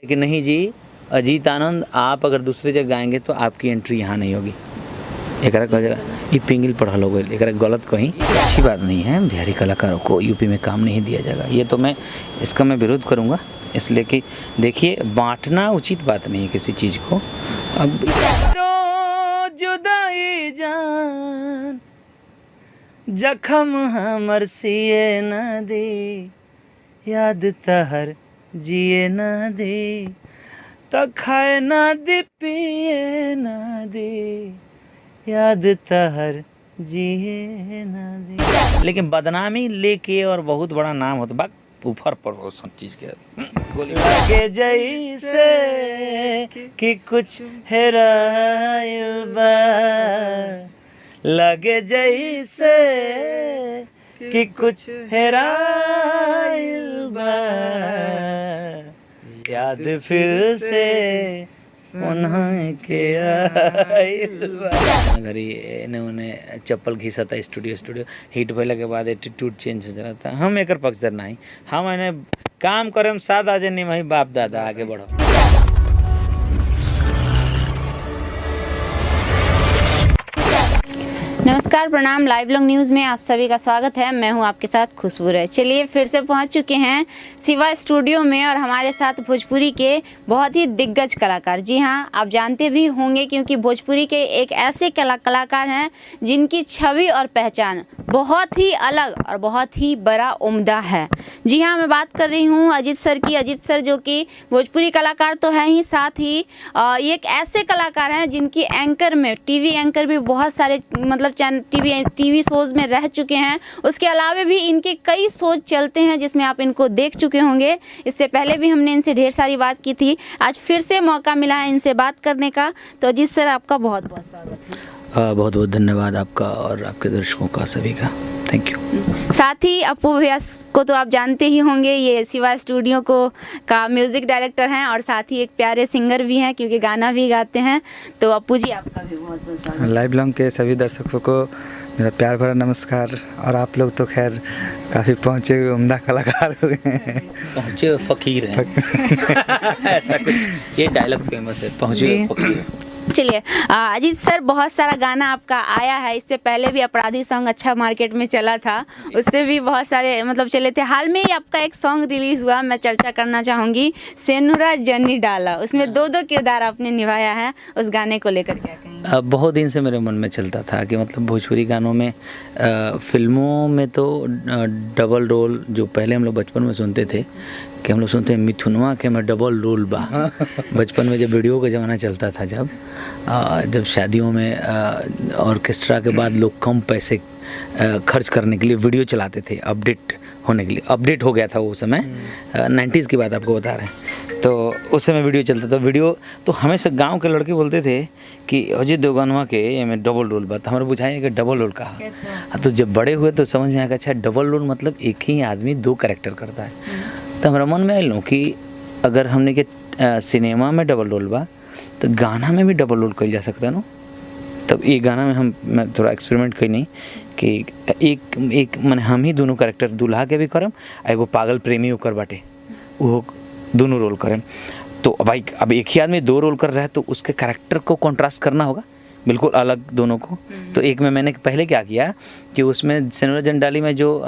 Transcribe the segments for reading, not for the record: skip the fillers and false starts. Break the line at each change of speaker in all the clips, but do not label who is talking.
कि नहीं जी अजीत आनंद आप अगर दूसरे जगह गाएंगे तो आपकी एंट्री यहाँ नहीं होगी। एक ये पिंगिल पढ़ल हो गई, एक गलत कहीं अच्छी बात नहीं है। बिहारी कलाकारों को यूपी में काम नहीं दिया जाएगा, ये तो मैं इसका मैं विरोध करूँगा। इसलिए कि देखिए बांटना उचित बात नहीं है किसी चीज़ को। अब जुदाई जान जखम हमर सिए न दे, याद तहर जिए न दे, तो खाए न दे पिए न दे, याद तहर जिए न दे। लेकिन बदनामी लेके और बहुत बड़ा नाम होता बात ऊपर पर सब चीज के लगे जैसे कि कुछ हेराइल बा, लगे जैसे कि कुछ हेराइल बा, याद फिर से के अगर इन्होंने चप्पल घिसा था स्टूडियो हिट भैला के बाद एटीट्यूड चेंज हो जा रहा था। हम एक पक्षधर नहीं, हम इन्हें काम करें सादा जनी वही बाप दादा आगे बढ़ो।
नमस्कार, प्रणाम। लाइव लॉन्ग न्यूज़ में आप सभी का स्वागत है। मैं हूं आपके साथ खुशबू राय। चलिए फिर से पहुंच चुके हैं शिवा स्टूडियो में और हमारे साथ भोजपुरी के बहुत ही दिग्गज कलाकार। जी हां, आप जानते भी होंगे क्योंकि भोजपुरी के एक ऐसे कलाकार हैं जिनकी छवि और पहचान बहुत ही अलग और बहुत ही बड़ा उम्दा है। जी हाँ, मैं बात कर रही हूँ अजीत सर की। अजीत सर जो कि भोजपुरी कलाकार तो हैं ही, साथ ही एक ऐसे कलाकार हैं जिनकी एंकर में टीवी एंकर भी बहुत सारे मतलब टीवी शोज़ में रह चुके हैं। उसके अलावा भी इनके कई शोज चलते हैं जिसमें आप इनको देख चुके होंगे। इससे पहले भी हमने इनसे ढेर सारी बात की थी, आज फिर से मौका मिला है इनसे बात करने का। तो अजीत सर आपका बहुत बहुत स्वागत है।
बहुत बहुत धन्यवाद आपका और आपके दर्शकों का सभी का, थैंक यू।
साथ ही अपू भैया को तो आप जानते ही होंगे, ये शिवा स्टूडियो को का म्यूज़िक डायरेक्टर हैं और साथ ही एक प्यारे सिंगर भी हैं क्योंकि गाना भी गाते हैं। तो अपू जी आपका भी बहुत बहुत स्वागत।
लाइव लॉन्ग के सभी दर्शकों को मेरा प्यार भरा नमस्कार। और आप लोग तो खैर काफ़ी पहुँचे हुए उम्दा कलाकार हुए हैं,
पहुँचे हुए फ़कीर हैं ऐसा कुछ ये डायलॉग फेमस है, पहुँचे हुए फ़कीर।
चलिए अजीत सर, बहुत सारा गाना आपका आया है। इससे पहले भी अपराधी सॉन्ग अच्छा मार्केट में चला था, उससे भी बहुत सारे मतलब चले थे। हाल में ही आपका एक सॉन्ग रिलीज़ हुआ, मैं चर्चा करना चाहूँगी, सेनुरा जनी डाला। उसमें दो किरदार आपने निभाया है, उस गाने को लेकर क्या कहेंगे?
बहुत दिन से मेरे मन में चलता था कि मतलब भोजपुरी गानों में फिल्मों में तो डबल रोल जो पहले हम लोग बचपन में सुनते थे कि हम लोग सुनते हैं मिथुनवा के में डबल रोल बा। बचपन में जब वीडियो का ज़माना चलता था, जब शादियों में ऑर्केस्ट्रा के बाद लोग कम पैसे खर्च करने के लिए वीडियो चलाते थे अपडेट होने के लिए। अपडेट हो गया था वो समय, 90s की बात आपको बता रहे हैं। तो उस समय वीडियो चलता था। वीडियो तो हमेशा गांव के लड़के बोलते थे कि अजय देवगनवा के ये में डबल रोल बात, हमारे बुझाएं कि डबल रोल कहा। तो जब बड़े हुए तो समझ में आया अच्छा डबल रोल मतलब एक ही आदमी दो कैरेक्टर करता है। तो हमारा मन में आयल नो कि अगर हमने के सिनेमा में डबल रोल बा तो गाना में भी डबल रोल कल जा सकता है ना। तब ये गाना में मैं थोड़ा एक्सपेरिमेंट करी कि एक मैंने हम ही दोनों कैरेक्टर दूल्हा के भी करम, एगो पागल प्रेमी होकर बाटे वो दोनों रोल करें। तो भाई अब एक ही आदमी दो रोल कर रहा है तो उसके कैरेक्टर को कॉन्ट्रास्ट करना होगा बिल्कुल अलग दोनों को। तो एक में मैंने पहले क्या किया कि उसमें सेनुरा जनी डाला में जो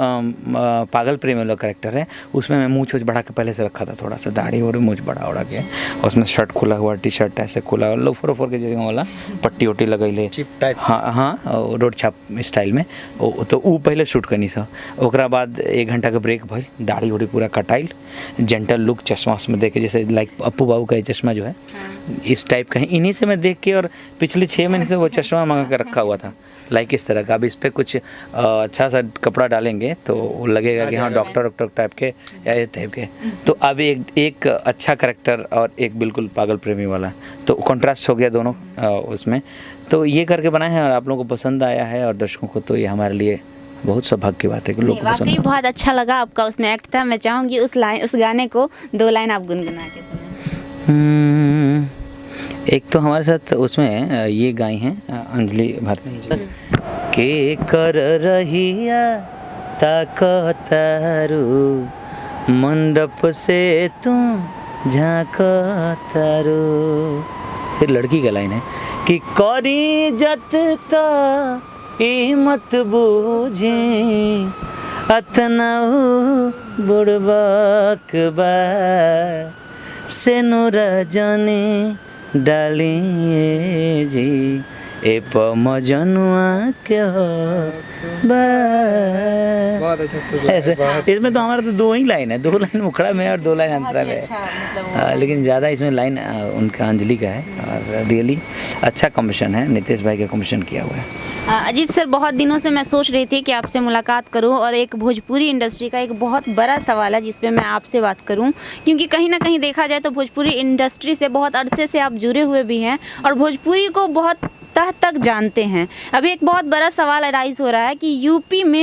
पागल प्रेमी वाला कैरेक्टर है उसमें मैं मूँछ बढ़ा के पहले से रखा था, थोड़ा सा दाढ़ी और मूँछ बढ़ा के, और उसमें शर्ट खुला हुआ, टी शर्ट ऐसे खुला, लोफर वोफर के जगह वाला पट्टी वट्टी लगैले, हाँ रोड छाप स्टाइल में। तो वो पहले शूट करनी था। ओकरा बाद 1 घंटा का ब्रेक भइल, दाढ़ी उड़ी पूरा कटाइल, जेंटल लुक, चश्मा उसमें देखे जैसे लाइक अपू बाबू का चश्मा जो है इस टाइप का है। इन्हीं से मैं देख के और पिछले 6 महीने से वो चश्मा मंगा कर रखा हुआ था लाइक इस तरह का। अब इस पर कुछ अच्छा सा कपड़ा डालेंगे तो वो लगेगा कि हाँ डॉक्टर टाइप के या ये टाइप के। तो अब एक अच्छा करेक्टर और एक बिल्कुल पागल प्रेमी वाला, तो कंट्रास्ट हो गया दोनों उसमें। तो ये करके बनाए हैं और आप लोगों को पसंद आया है और दर्शकों को, तो ये हमारे लिए बहुत सौभाग्य की बात है कि लोगों को पसंद आया।
बहुत अच्छा लगा आपका उसमें एक्ट था। मैं चाहूँगी उस गाने को 2 लाइन आप गुनगुना के सुनाएं।
एक तो हमारे साथ उसमें ये गाई हैं अंजलि भारती के कर रहिया ताकतारू मंडप से तू झांको तारो। फिर लड़की का लाइन है कि करी जत तो ई मत बूझी अतना बुड़बक बा से नूरा जाने डालिए जी ए पमजनुआ के हो
बहुत अच्छा शुरू
ऐसे इसमें तो हमारा तो दो ही लाइन है, 2 लाइन मुखड़ा में और 2 लाइन अंतरा में है। लेकिन ज़्यादा इसमें लाइन उनका अंजलि का है और रियली अच्छा कॉम्बिनेशन है, नितेश भाई का कॉम्बिनेशन किया हुआ है।
अजीत सर, बहुत दिनों से मैं सोच रही थी कि आपसे मुलाकात करूं और एक भोजपुरी इंडस्ट्री का एक बहुत बड़ा सवाल है जिस पे मैं आपसे बात करूं, क्योंकि कहीं ना कहीं देखा जाए तो भोजपुरी इंडस्ट्री से बहुत अरसे से आप जुड़े हुए भी हैं और भोजपुरी को बहुत तह तक जानते हैं। अभी एक बहुत बड़ा सवाल अराइज हो रहा है कि यूपी में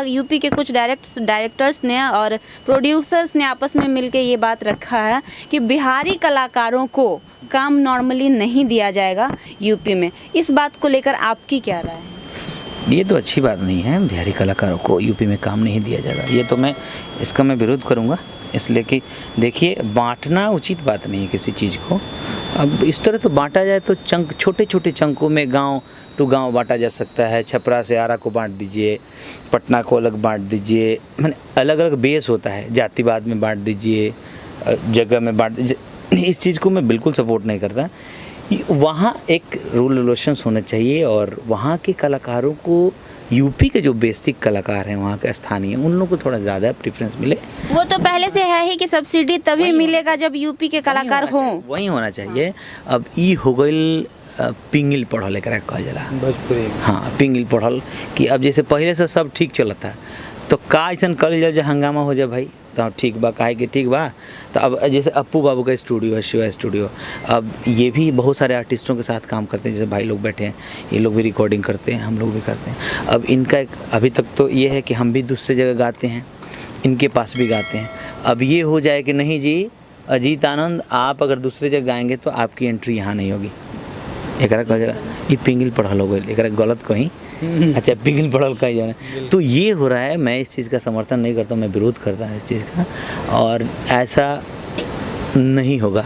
यूपी के कुछ डायरेक्टर्स ने और प्रोड्यूसर्स ने आपस में मिलकर ये बात रखा है कि बिहारी कलाकारों को काम नॉर्मली नहीं दिया जाएगा यूपी में। इस बात को लेकर आपकी क्या राय है?
ये तो अच्छी बात नहीं है, बिहारी कलाकारों को यूपी में काम नहीं दिया जाएगा। ये तो इसका मैं विरोध करूँगा, इसलिए कि देखिए बांटना उचित बात नहीं है किसी चीज़ को। अब इस तरह तो बांटा जाए तो छोटे छोटे चंकों में गांव टू गांव बांटा जा सकता है। छपरा से आरा को बांट दीजिए, पटना को अलग बांट दीजिए, मैंने अलग अलग बेस होता है, जातिवाद में बांट दीजिए, जगह में बांट दीजिए। इस चीज़ को मैं बिल्कुल सपोर्ट नहीं करता। वहाँ एक रूल रेगुलेशंस होना चाहिए और वहाँ के कलाकारों को, यूपी के जो बेसिक कलाकार हैं वहाँ के स्थानीय, उन लोगों को थोड़ा ज़्यादा प्रेफरेंस मिले।
वो तो पहले से है ही कि सब्सिडी तभी मिलेगा जब यूपी के कलाकार हों।
वही होना चाहिए। अब ई हो गई पिंगिल पढ़ल एक कहल जला
भोजपुरी,
हाँ पिंगिल पढ़ल कि अब जैसे पहले से सब ठीक चलता तो का ऐसा कर जाए जो हंगामा हो जाए भाई तो ठीक बा, काहे कि ठीक बा। तो अब जैसे अप्पू बाबू का स्टूडियो है, शिवा स्टूडियो, अब ये भी बहुत सारे आर्टिस्टों के साथ काम करते हैं। जैसे भाई लोग बैठे हैं, ये लोग भी रिकॉर्डिंग करते हैं, हम लोग भी करते हैं। अब इनका अभी तक तो ये है कि हम भी दूसरे जगह गाते हैं, इनके पास भी गाते हैं। अब ये हो जाए कि नहीं जी अजीत आनंद आप अगर दूसरे जगह गाएंगे तो आपकी एंट्री यहाँ नहीं होगी। एक ये पिंगिल पढ़ल हो गई, एक गलत कहीं अच्छा पिघल पड़ल कहीं जाना। तो ये हो रहा है, मैं इस चीज़ का समर्थन नहीं करता, मैं विरोध करता हूँ इस चीज़ का, और ऐसा नहीं होगा।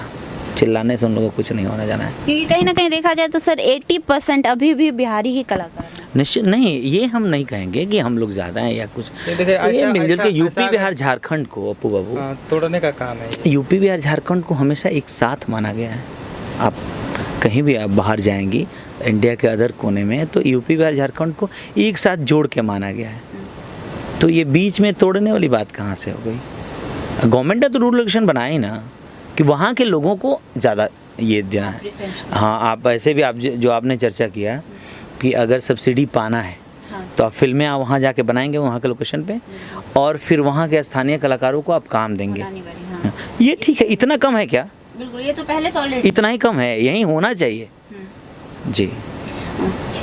चिल्लाने से उन लोगों को कुछ नहीं होना जाना है।
क्योंकि कहीं ना कहीं देखा जाए तो सर 80% अभी भी बिहारी ही कलाकार हैं।
निश्चित नहीं, ये हम नहीं कहेंगे कि हम लोग ज़्यादा हैं या कुछ। ये मिलजुल के यूपी बिहार झारखंड को, अप्पू बाबू,
तोड़ने का काम है।
यूपी बिहार झारखंड को हमेशा एक साथ माना गया है। आप कहीं भी आप बाहर जाएंगी इंडिया के अदर कोने में तो यूपी बिहार झारखंड को एक साथ जोड़ के माना गया है। तो ये बीच में तोड़ने वाली बात कहाँ से हो गई? गवर्नमेंट ने तो रूल रेगुलेशन बनाया ही ना कि वहाँ के लोगों को ज़्यादा ये देना है। हाँ, आप ऐसे भी आप जो आपने चर्चा किया कि अगर सब्सिडी पाना है तो आप फिल्में आप वहाँ जाके बनाएंगे वहाँ के लोकेशन पे, और फिर वहाँ के स्थानीय कलाकारों को आप काम देंगे। ये ठीक है, इतना कम है क्या?
बिल्कुल, ये तो पहले से ऑलरेडी
इतना ही कम है, यही होना चाहिए जी।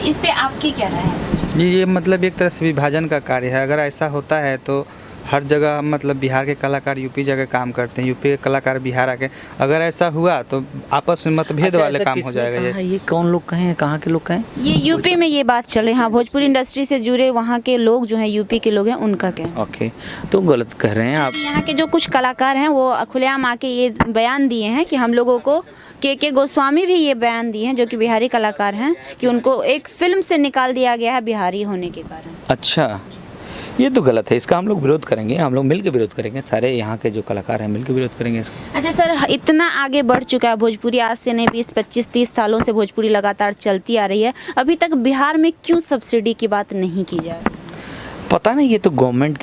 इस पे आपकी क्या राय है?
ये मतलब एक तरह से विभाजन का कार्य है। अगर ऐसा होता है तो हर जगह मतलब बिहार के कलाकार यूपी जगह काम करते हैं, यूपी के कलाकार बिहार आके, अगर ऐसा हुआ तो आपस में मतभेद वाले काम हो जाएगा।
ये कौन लोग कहें, कहाँ के लोग कहें?
ये यूपी में ये बात चले। हाँ, भोजपुरी इंडस्ट्री से जुड़े वहाँ के लोग जो हैं, यूपी के लोग हैं, उनका क्या?
ओके, तो गलत कह रहे हैं आप।
यहाँ के जो कुछ कलाकार हैं वो खुलेआम आके ये बयान दिए हैं कि हम लोगों को, के गोस्वामी भी ये बयान दिए हैं जो कि बिहारी कलाकार हैं, कि उनको एक फिल्म से निकाल दिया गया है बिहारी होने के कारण।
अच्छा, ये तो गलत है, इसका हम लोग विरोध करेंगे, हम लोग मिलकर विरोध करेंगे, सारे यहाँ के जो कलाकार हैं मिलकर विरोध करेंगे इसका।
अच्छा सर, इतना आगे बढ़ चुका है भोजपुरी, आज से नहीं 20, 25, 30 सालों से भोजपुरी लगातार चलती आ रही है, अभी तक बिहार में क्यों सब्सिडी की बात नहीं की जा रही?
पता नहीं, ये तो गवर्नमेंट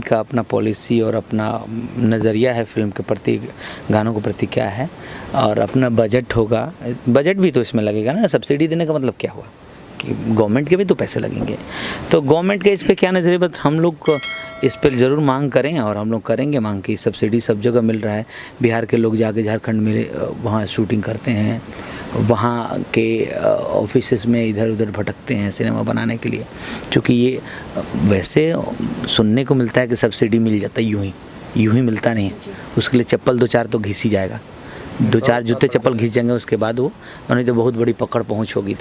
का अपना पॉलिसी और अपना नज़रिया है फिल्म के प्रति, गानों के प्रति क्या है, और अपना बजट होगा। बजट भी तो इसमें लगेगा ना, सब्सिडी देने का मतलब क्या हुआ कि गवर्नमेंट के भी तो पैसे लगेंगे। तो गवर्नमेंट के इस पे क्या नज़रिया, बट हम लोग इस पर ज़रूर मांग करें और हम लोग करेंगे मांग की। सब्सिडी सब जगह मिल रहा है, बिहार के लोग जाके झारखंड में वहाँ शूटिंग करते हैं, वहाँ के ऑफिसेस में इधर उधर भटकते हैं सिनेमा बनाने के लिए, क्योंकि ये वैसे सुनने को मिलता है कि सब्सिडी मिल जाता है यूं ही मिलता नहीं है, उसके लिए चप्पल 2-4 तो घिस ही जाएगा। दो चार जूते चप्पल घिस जाएंगे उसके बाद वो, नहीं तो बहुत बड़ी पकड़ पहुंच होगी।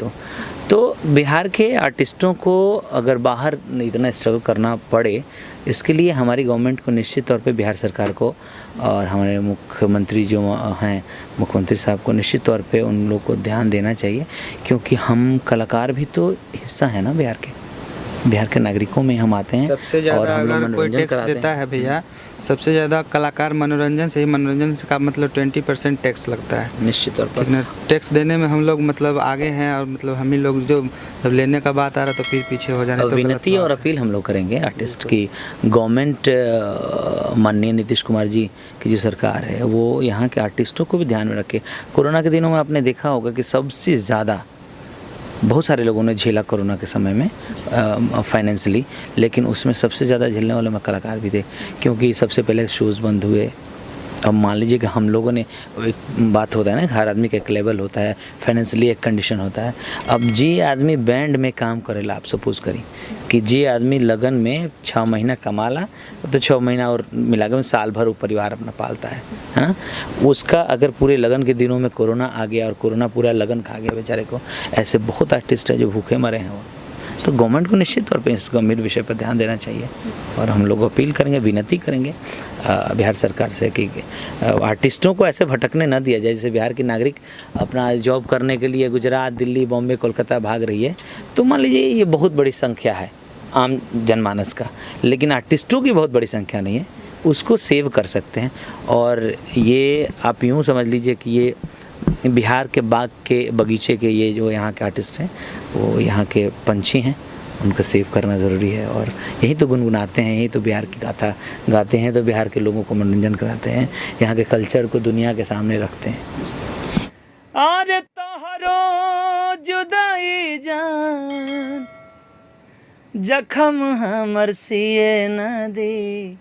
तो बिहार के आर्टिस्टों को अगर बाहर इतना स्ट्रगल करना पड़े, इसके लिए हमारी गवर्नमेंट को निश्चित तौर पे, बिहार सरकार को और हमारे मुख्यमंत्री जो हैं, मुख्यमंत्री साहब को निश्चित तौर पे उन लोग को ध्यान देना चाहिए, क्योंकि हम कलाकार भी तो हिस्सा है ना बिहार के नागरिकों में हम आते हैं।
सबसे ज़्यादा अगर कोई टैक्स देता है भैया, सबसे ज़्यादा कलाकार मनोरंजन से ही, मनोरंजन का मतलब 20% टैक्स लगता है
निश्चित तौर पर।
टैक्स देने में हम लोग मतलब आगे हैं, और मतलब हम ही लोग जो जब लेने का बात आ रहा तो फिर पीछे हो जाने। तो
विनती और अपील हम लोग करेंगे आर्टिस्ट की, गवर्नमेंट माननीय नीतीश कुमार जी की जो सरकार है वो यहाँ के आर्टिस्टों को भी ध्यान में रखे। कोरोना के दिनों में आपने देखा होगा कि सबसे ज़्यादा बहुत सारे लोगों ने झेला कोरोना के समय में फाइनेंशियली, लेकिन उसमें सबसे ज़्यादा झेलने वाले में कलाकार भी थे, क्योंकि सबसे पहले शोज़ बंद हुए। अब मान लीजिए कि हम लोगों ने, एक बात होता है ना, हर आदमी का एक लेवल होता है, फाइनेंशियली एक कंडीशन होता है। अब जी आदमी बैंड में काम करेला, आप सपोज करी कि जी आदमी लगन में 6 महीना कमाला, तो 6 महीना और मिला के साल भर वो परिवार अपना पालता है, हाँ। उसका अगर पूरे लगन के दिनों में कोरोना आ गया और कोरोना पूरा लगन खा गया बेचारे को, ऐसे बहुत आर्टिस्ट है जो भूखे मरे हैं वो। तो गवर्नमेंट को निश्चित तौर पे इस गंभीर विषय पर ध्यान देना चाहिए, और हम लोग अपील करेंगे, विनती करेंगे बिहार सरकार से कि आर्टिस्टों को ऐसे भटकने न दिया जाए। जैसे बिहार की नागरिक अपना जॉब करने के लिए गुजरात, दिल्ली, बॉम्बे, कोलकाता भाग रही है, तो मान लीजिए ये बहुत बड़ी संख्या है आम जनमानस का, लेकिन आर्टिस्टों की बहुत बड़ी संख्या नहीं है, उसको सेव कर सकते हैं। और ये आप यूँ समझ लीजिए कि ये बिहार के बाग के बगीचे के, ये जो यहाँ के आर्टिस्ट हैं वो यहाँ के पंछी हैं, उनको सेव करना ज़रूरी है। और यही तो गुनगुनाते हैं, यही तो बिहार की गाथा गाते हैं, तो बिहार के लोगों को मनोरंजन कराते हैं, यहाँ के कल्चर को दुनिया के सामने रखते हैं। अरे तोहरो जुदाई जान जखम हमर सिए न दे,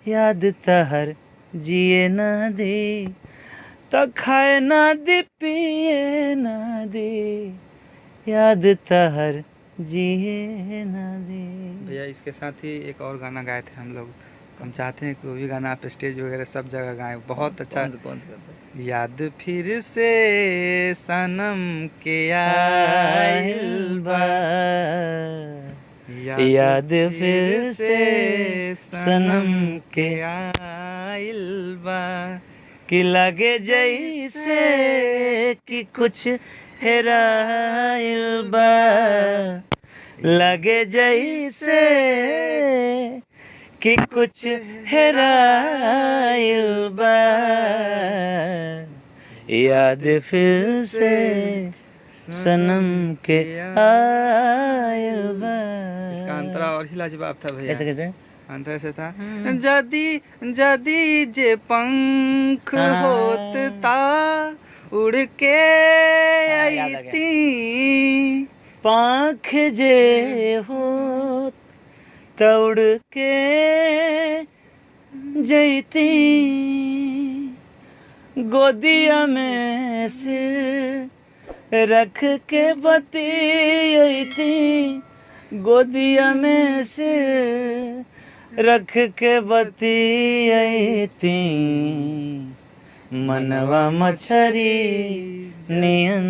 याद तहर जिए न दे, तो खाए ना दे पिए ना दे, याद तहर जिए ना दे।
भैया इसके साथ ही एक और गाना गाए थे हम लोग, हम चाहते हैं कि वो भी गाना आप स्टेज वगैरह सब जगह गाएं, बहुत अच्छा।
कौन सा?
याद फिर से सनम के आइल बा,
याद फिर से सनम के
आइल बा,
कि लगे जैसे कि कुछ हेराइल बा, लगे जैसे कि कुछ हेराइल बा, याद फिर से सनम के आइल बा।
इसका अंतरा और ही लाजवाब था भैया।
कैसे कैसे?
अंतर ऐसे था, जदी जदी जे पंख होत ता उड़ के आईती,
पंख जे होत त उड़ के जैती, गोदिया में सिर रख के बतियैती, गोदिया में सिर रख के बतियैती, मनवा मछरी नियन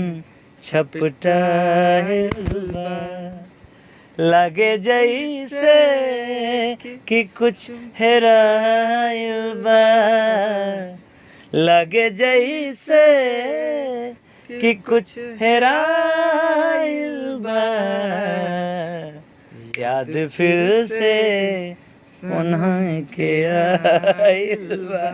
छपटाइल बा, लगे जैसे कि कुछ हेराइल बा, लगे जैसे कि कुछ हेराइल बा, याद फिर से उन्हें के आइल बा।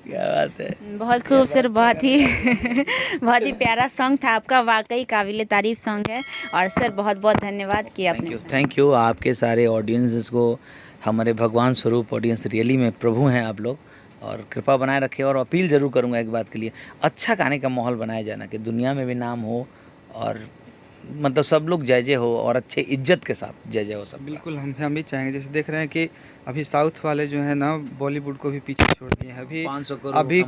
क्या बात है,
बहुत खूब सर, बहुत ही प्यारा सॉन्ग था आपका, वाकई काबिल तारीफ सॉन्ग है। और सर बहुत बहुत धन्यवाद कि आपने।
थैंक यू आपके सारे ऑडियंस को, हमारे भगवान स्वरूप ऑडियंस, रियली में प्रभु हैं आप लोग, और कृपा बनाए रखे। और अपील ज़रूर करूँगा एक बात के लिए, अच्छा गाने का माहौल बनाया जाना कि दुनिया में भी नाम हो, और मतलब सब लोग जय जय हो, और अच्छे इज्जत के साथ जय जय हो सब।
बिल्कुल हम भी चाहेंगे। जैसे देख रहे हैं कि अभी साउथ वाले जो है ना, बॉलीवुड को भी पीछे छोड़ दिए हैं। अभी
500 करोड़
अभी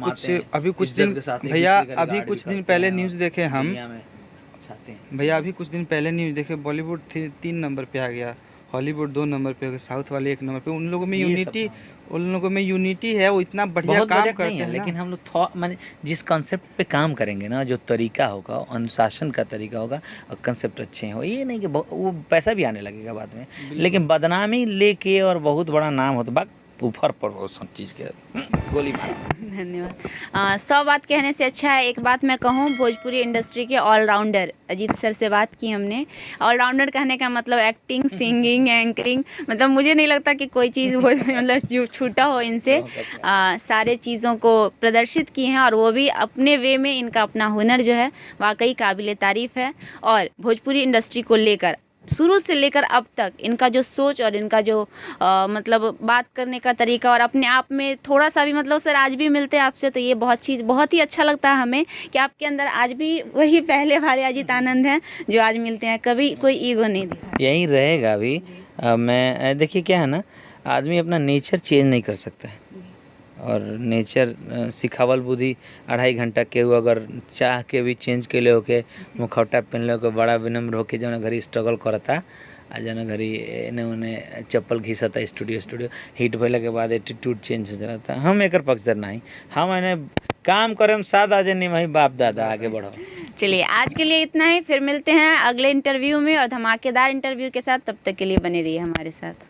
कुछ दिन भैया, अभी कुछ दिन पहले न्यूज़ देखे हम भैया, अभी कुछ दिन पहले न्यूज़ देखे, बॉलीवुड 3 नंबर पे आ गया, हॉलीवुड 2 नंबर पे होगा, साउथ वाले 1 नंबर पे। उन लोगों में
ये सब
यूनिटी,
हाँ।
उन लोगों में यूनिटी है, वो इतना बढ़िया
बहुत
काम
बजट
करते
नहीं
हैं
है,
ना।
लेकिन हम लोग माने जिस कंसेप्ट पे काम करेंगे ना, जो तरीका होगा, अनुशासन का तरीका होगा और कंसेप्ट अच्छे हो, ये नहीं कि वो पैसा भी आने लगेगा बाद में, लेकिन बदनामी लेके और बहुत बड़ा नाम होता बात ऊपर पर वो सब चीज़ के गोली मारो।
धन्यवाद। 100 बात कहने से अच्छा है एक बात मैं कहूँ, भोजपुरी इंडस्ट्री के ऑलराउंडर अजीत सर से बात की हमने। ऑलराउंडर कहने का मतलब एक्टिंग, सिंगिंग, एंकरिंग, मतलब मुझे नहीं लगता कि कोई चीज़ मतलब जो छूटा हो इनसे। सारे चीज़ों को प्रदर्शित किए हैं और वो भी अपने वे में। इनका अपना हुनर जो है वाकई काबिले तारीफ़ है। और भोजपुरी इंडस्ट्री को लेकर शुरू से लेकर अब तक इनका जो सोच और इनका जो मतलब बात करने का तरीका और अपने आप में थोड़ा सा भी मतलब सर आज भी मिलते हैं आपसे तो ये बहुत ही अच्छा लगता है हमें कि आपके अंदर आज भी वही पहले वाले अजीत आनंद हैं जो आज मिलते हैं, कभी कोई ईगो नहीं दिखा।
यही रहेगा अभी। मैं देखिए क्या है ना, आदमी अपना नेचर चेंज नहीं कर सकता है, और नेचर सिखावल बुद्धि 2.5 घंटा के वो अगर चाह के भी चेंज के लिए होके मुखौटा पहन के बड़ा विनम्र होके जो घड़ी स्ट्रगल करता आ जना घड़ी एने उन्हें चप्पल घिसता स्टूडियो हिट भैला के बाद एटीट्यूड चेंज हो जाता। हम एक पक्षधर नहीं, हम इन्हें काम करें साथ आ जाए वही बाप दादा आगे बढ़ो।
चलिए आज के लिए इतना ही, फिर मिलते हैं अगले इंटरव्यू में और धमाकेदार इंटरव्यू के साथ। तब तक के लिए बने रहिए हमारे साथ।